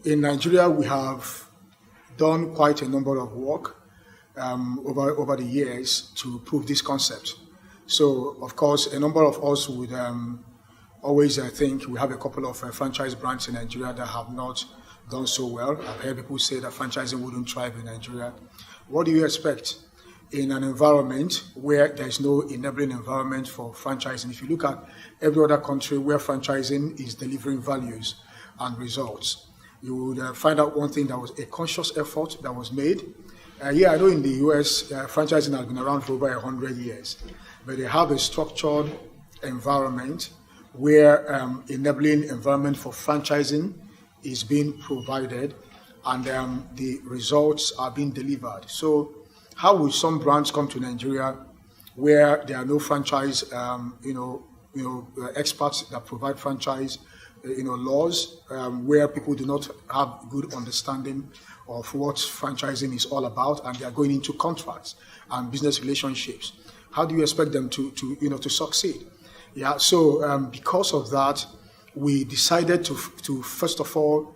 in Nigeria, we have done quite a number of work over the years to prove this concept. So, of course, a number of us would always think we have a couple of franchise brands in Nigeria that have not done so well. I've heard people say that franchising wouldn't thrive in Nigeria. What do you expect in an environment where there is no enabling environment for franchising? If you look at every other country where franchising is delivering values and results, you would find out one thing: that was a conscious effort that was made. I know in the US, franchising has been around for over 100 years, but they have a structured environment where enabling environment for franchising is being provided, and the results are being delivered. So how will some brands come to Nigeria where there are no franchise, experts that provide franchise, laws, where people do not have good understanding of what franchising is all about, and they are going into contracts and business relationships? How do you expect them to succeed? Yeah. So because of that, we decided to first of all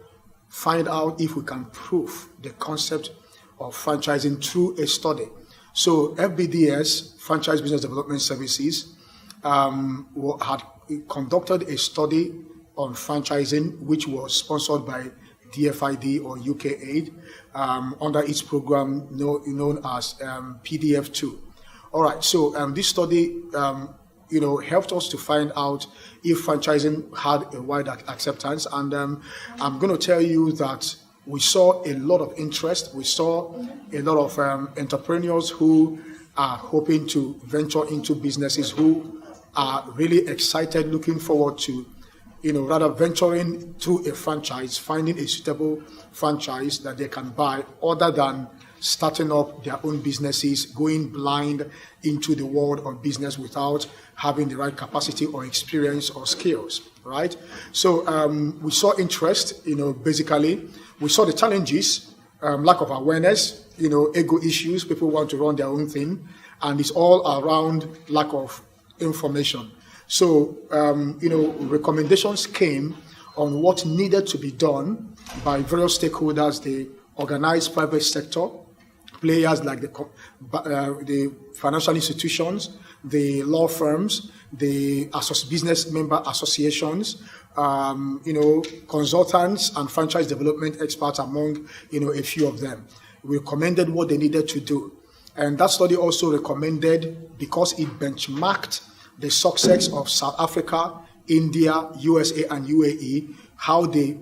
find out if we can prove the concept of franchising through a study. So FBDS, Franchise Business Development Services, had conducted a study on franchising, which was sponsored by DFID or UK Aid under its program known as PDF2. All right. So this study helped us to find out if franchising had a wide acceptance. And I'm going to tell you that we saw a lot of interest. We saw a lot of entrepreneurs who are hoping to venture into businesses, who are really excited, looking forward to, rather venturing through a franchise, finding a suitable franchise that they can buy, other than starting up their own businesses, going blind into the world of business without having the right capacity or experience or skills, right? So we saw interest, basically. We saw the challenges, lack of awareness, ego issues. People want to run their own thing, and it's all around lack of information. So, recommendations came on what needed to be done by various stakeholders, the organized private sector, players like the financial institutions, the law firms, the business member associations, consultants and franchise development experts, among a few of them. We recommended what they needed to do, and that study also recommended, because it benchmarked the success of South Africa, India, USA, and UAE, how the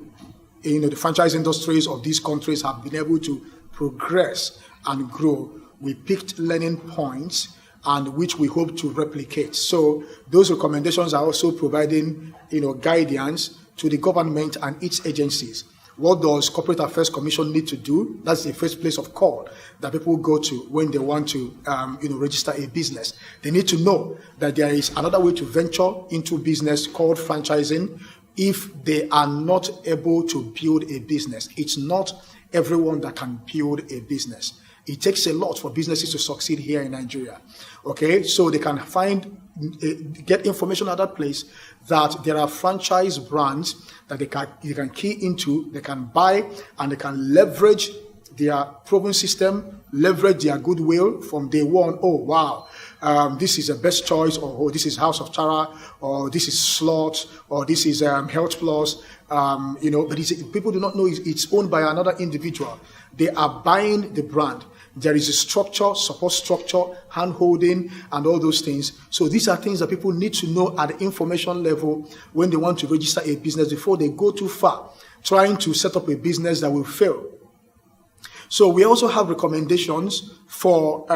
franchise industries of these countries have been able to progress and grow. We picked learning points and which we hope to replicate. So those recommendations are also providing, guidance to the government and its agencies. What does Corporate Affairs Commission need to do? That's the first place of call that people go to when they want to, register a business. They need to know that there is another way to venture into business called franchising if they are not able to build a business. It's not everyone that can build a business. It takes a lot for businesses to succeed here in Nigeria. Okay, so they can get information at that place that there are franchise brands that they can key into, they can buy, and they can leverage their proven system, leverage their goodwill from day one. Oh, wow, this is the best choice, or this is House of Tara, or this is Slot, or this is Health Plus. But people do not know it's owned by another individual. They are buying the brand. There is a structure, support structure, hand-holding, and all those things. So these are things that people need to know at the information level when they want to register a business before they go too far, trying to set up a business that will fail. So we also have recommendations for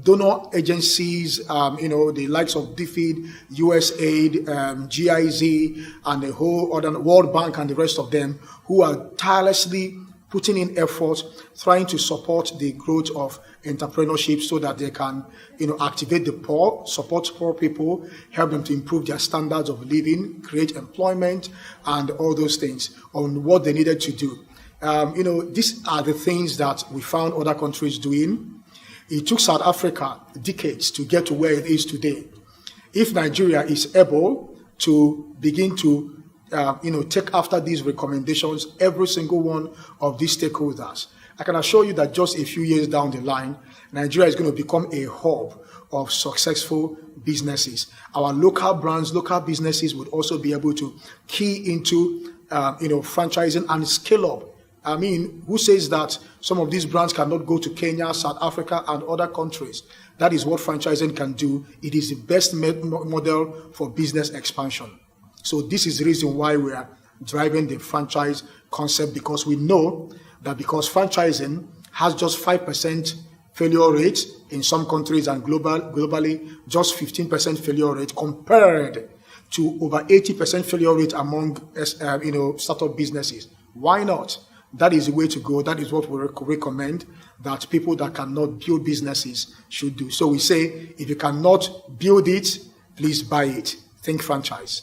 donor agencies, the likes of DFID, USAID, GIZ, and the whole other World Bank and the rest of them, who are tirelessly putting in effort, trying to support the growth of entrepreneurship so that they can, activate the poor, support poor people, help them to improve their standards of living, create employment, and all those things on what they needed to do. These are the things that we found other countries doing. It took South Africa decades to get to where it is today. If Nigeria is able to begin to take after these recommendations, every single one of these stakeholders, I can assure you that just a few years down the line, Nigeria is going to become a hub of successful businesses. Our local brands, local businesses would also be able to key into, franchising and scale up. I mean, who says that some of these brands cannot go to Kenya, South Africa, and other countries? That is what franchising can do. It is the best model for business expansion. So this is the reason why we are driving the franchise concept, because we know that because franchising has just 5% failure rate in some countries, and globally just 15% failure rate, compared to over 80% failure rate among startup businesses. Why not? That is the way to go. That is what we recommend that people that cannot build businesses should do. So we say, if you cannot build it, please buy it. Think franchise.